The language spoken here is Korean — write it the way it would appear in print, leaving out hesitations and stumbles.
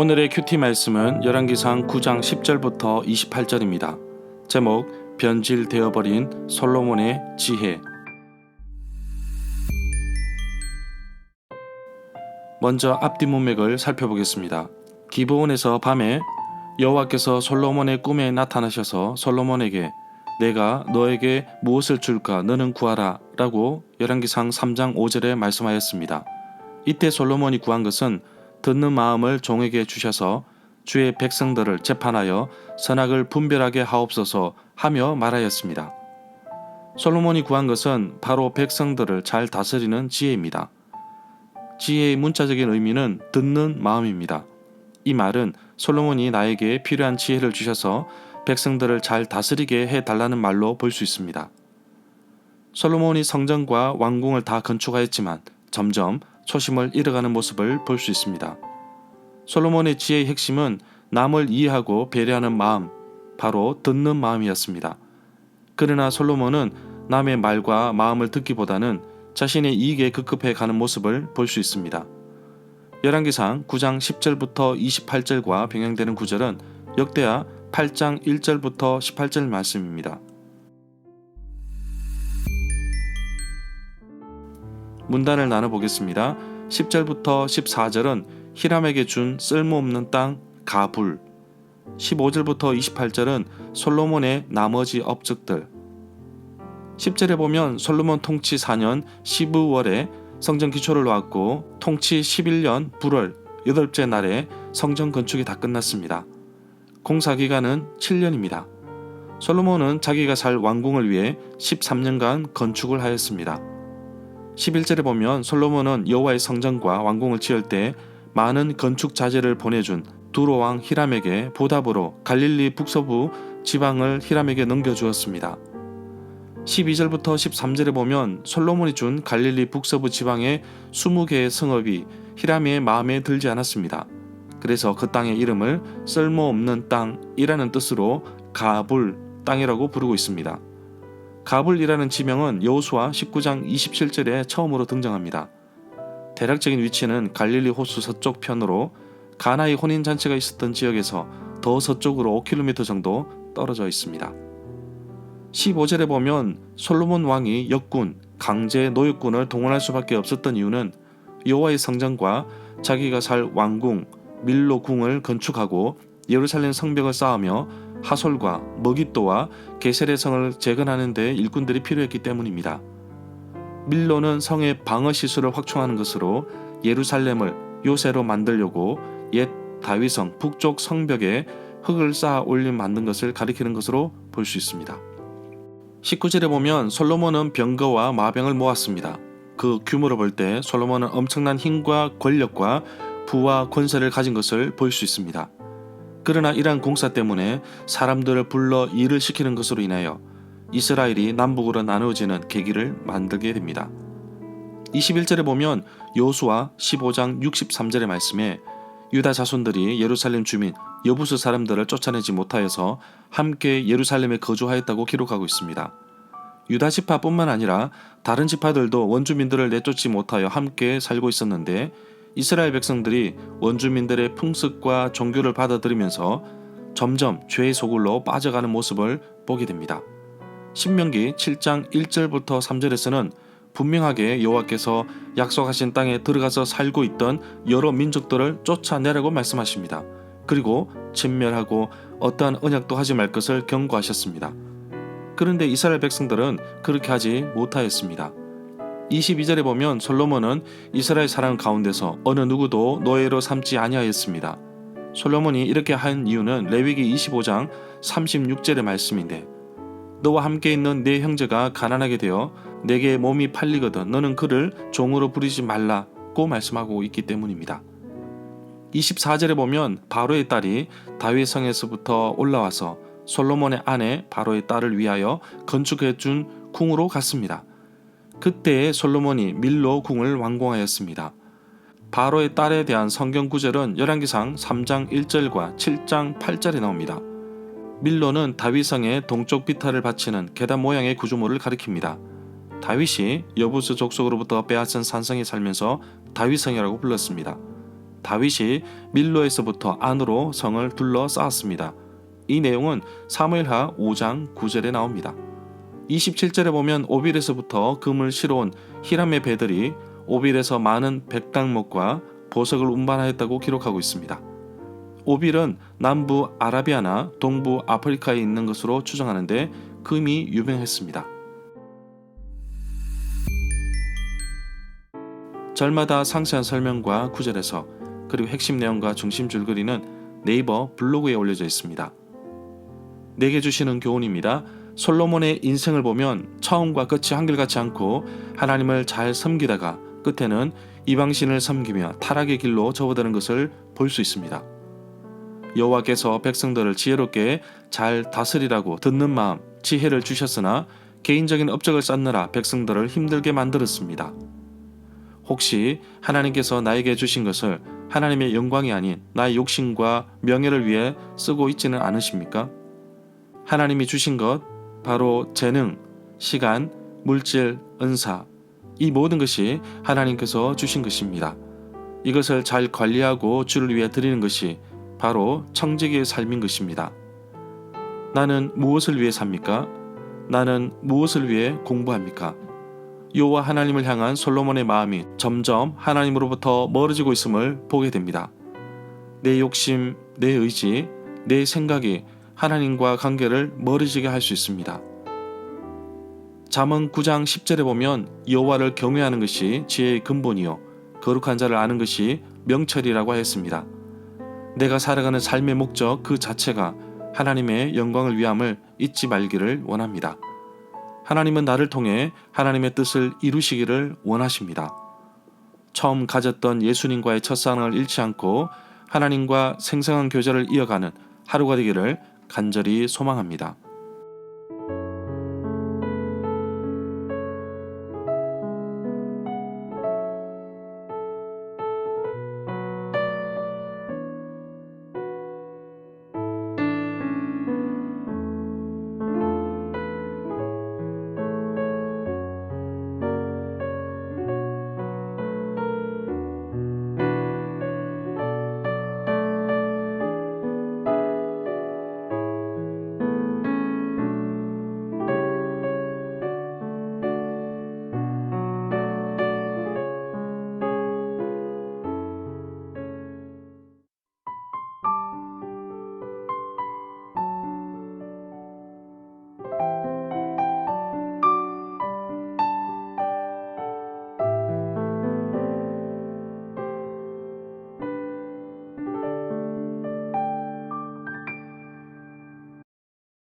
오늘의 큐티 말씀은 열왕기상 9장 10절부터 28절입니다. 제목 변질되어버린 솔로몬의 지혜. 먼저 앞뒤 문맥을 살펴보겠습니다. 기브온에서 밤에 여호와께서 솔로몬의 꿈에 나타나셔서 솔로몬에게 내가 너에게 무엇을 줄까 너는 구하라 라고 열왕기상 3장 5절에 말씀하였습니다. 이때 솔로몬이 구한 것은 듣는 마음을 종에게 주셔서 주의 백성들을 재판하여 선악을 분별하게 하옵소서 하며 말하였습니다. 솔로몬이 구한 것은 바로 백성들을 잘 다스리는 지혜입니다. 지혜의 문자적인 의미는 듣는 마음입니다. 이 말은 솔로몬이 나에게 필요한 지혜를 주셔서 백성들을 잘 다스리게 해달라는 말로 볼 수 있습니다. 솔로몬이 성전과 왕궁을 다 건축하였지만 점점 초심을 잃어가는 모습을 볼 수 있습니다. 솔로몬의 지혜의 핵심은 남을 이해하고 배려하는 마음, 바로 듣는 마음이었습니다. 그러나 솔로몬은 남의 말과 마음을 듣기보다는 자신의 이익에 급급해 가는 모습을 볼 수 있습니다. 열왕기상 9장 10절부터 28절과 병행되는 구절은 역대하 8장 1절부터 18절 말씀입니다. 문단을 나눠보겠습니다. 10절부터 14절은 히람에게 준 쓸모없는 땅 가불, 15절부터 28절은 솔로몬의 나머지 업적들, 10절에 보면 솔로몬 통치 4년 12월에 성전 기초를 놓았고 통치 11년 8월 8째 날에 성전 건축이 다 끝났습니다. 공사기간은 7년입니다. 솔로몬은 자기가 살 왕궁을 위해 13년간 건축을 하였습니다. 11절에 보면 솔로몬은 여호와의 성전과 왕궁을 지을 때 많은 건축 자재를 보내준 두로왕 히람에게 보답으로 갈릴리 북서부 지방을 히람에게 넘겨주었습니다. 12절부터 13절에 보면 솔로몬이 준 갈릴리 북서부 지방의 20개의 성읍이 히람의 마음에 들지 않았습니다. 그래서 그 땅의 이름을 쓸모없는 땅이라는 뜻으로 가불 땅이라고 부르고 있습니다. 가불이라는 지명은 여호수아 19장 27절에 처음으로 등장합니다. 대략적인 위치는 갈릴리 호수 서쪽 편으로 가나의 혼인잔치가 있었던 지역에서 더 서쪽으로 5km 정도 떨어져 있습니다. 15절에 보면 솔로몬 왕이 역군, 강제 노역군을 동원할 수밖에 없었던 이유는 여호와의 성전과 자기가 살 왕궁, 밀로 궁을 건축하고 예루살렘 성벽을 쌓으며 하솔과 머깃도와 게셀의 성을 재건하는 데 일꾼들이 필요했기 때문입니다. 밀로는 성의 방어 시설을 확충하는 것으로 예루살렘을 요새로 만들려고 옛 다윗성 북쪽 성벽에 흙을 쌓아 올려 만든 것을 가리키는 것으로 볼 수 있습니다. 19절에 보면 솔로몬은 병거와 마병을 모았습니다. 그 규모를 볼 때 솔로몬은 엄청난 힘과 권력과 부와 권세를 가진 것을 볼 수 있습니다. 그러나 이러한 공사 때문에 사람들을 불러 일을 시키는 것으로 인하여 이스라엘이 남북으로 나누어지는 계기를 만들게 됩니다. 21절에 보면 여호수아 15장 63절의 말씀에 유다 자손들이 예루살렘 주민 여부수 사람들을 쫓아내지 못하여서 함께 예루살렘에 거주하였다고 기록하고 있습니다. 유다 지파뿐만 아니라 다른 지파들도 원주민들을 내쫓지 못하여 함께 살고 있었는데 이스라엘 백성들이 원주민들의 풍습과 종교를 받아들이면서 점점 죄의 소굴로 빠져가는 모습을 보게 됩니다. 신명기 7장 1절부터 3절에서는 분명하게 여호와께서 약속하신 땅에 들어가서 살고 있던 여러 민족들을 쫓아내라고 말씀하십니다. 그리고 진멸하고 어떠한 언약도 하지 말 것을 경고하셨습니다. 그런데 이스라엘 백성들은 그렇게 하지 못하였습니다. 22절에 보면 솔로몬은 이스라엘 사람 가운데서 어느 누구도 노예로 삼지 아니하였습니다. 솔로몬이 이렇게 한 이유는 레위기 25장 36절의 말씀인데 너와 함께 있는 네 형제가 가난하게 되어 내게 몸이 팔리거든 너는 그를 종으로 부리지 말라고 말씀하고 있기 때문입니다. 24절에 보면 바로의 딸이 다윗 성에서부터 올라와서 솔로몬의 아내 바로의 딸을 위하여 건축해 준 궁으로 갔습니다. 그때 솔로몬이 밀로 궁을 완공하였습니다. 바로의 딸에 대한 성경 구절은 열왕기상 3장 1절과 7장 8절에 나옵니다. 밀로는 다윗성의 동쪽 비탈을 받치는 계단 모양의 구조물을 가리킵니다. 다윗이 여부스 족속으로부터 빼앗은 산성에 살면서 다윗성이라고 불렀습니다. 다윗이 밀로에서부터 안으로 성을 둘러싸았습니다. 이 내용은 사무엘하 5장 9절에 나옵니다. 27절에 보면 오빌에서부터 금을 실어온 히람의 배들이 오빌에서 많은 백당목과 보석을 운반하였다고 기록하고 있습니다. 오빌은 남부 아라비아나 동부 아프리카에 있는 것으로 추정하는데 금이 유명했습니다. 절마다 상세한 설명과 구절에서 그리고 핵심 내용과 중심 줄거리는 네이버 블로그에 올려져 있습니다. 내게 주시는 교훈입니다. 솔로몬의 인생을 보면 처음과 끝이 한결같지 않고 하나님을 잘 섬기다가 끝에는 이방신을 섬기며 타락의 길로 접어드는 것을 볼 수 있습니다. 여호와께서 백성들을 지혜롭게 잘 다스리라고 듣는 마음, 지혜를 주셨으나 개인적인 업적을 쌓느라 백성들을 힘들게 만들었습니다. 혹시 하나님께서 나에게 주신 것을 하나님의 영광이 아닌 나의 욕심과 명예를 위해 쓰고 있지는 않으십니까? 하나님이 주신 것, 바로 재능, 시간, 물질, 은사, 이 모든 것이 하나님께서 주신 것입니다. 이것을 잘 관리하고 주를 위해 드리는 것이 바로 청지기의 삶인 것입니다. 나는 무엇을 위해 삽니까? 나는 무엇을 위해 공부합니까? 여호와 하나님을 향한 솔로몬의 마음이 점점 하나님으로부터 멀어지고 있음을 보게 됩니다. 내 욕심, 내 의지, 내 생각이 하나님과 관계를 멀어지게 할 수 있습니다. 잠언 9장 10절에 보면 여호와를 경외하는 것이 지혜의 근본이요 거룩한 자를 아는 것이 명철이라고 하였습니다. 내가 살아가는 삶의 목적 그 자체가 하나님의 영광을 위함을 잊지 말기를 원합니다. 하나님은 나를 통해 하나님의 뜻을 이루시기를 원하십니다. 처음 가졌던 예수님과의 첫사랑을 잃지 않고 하나님과 생생한 교제를 이어가는 하루가 되기를 간절히 소망합니다.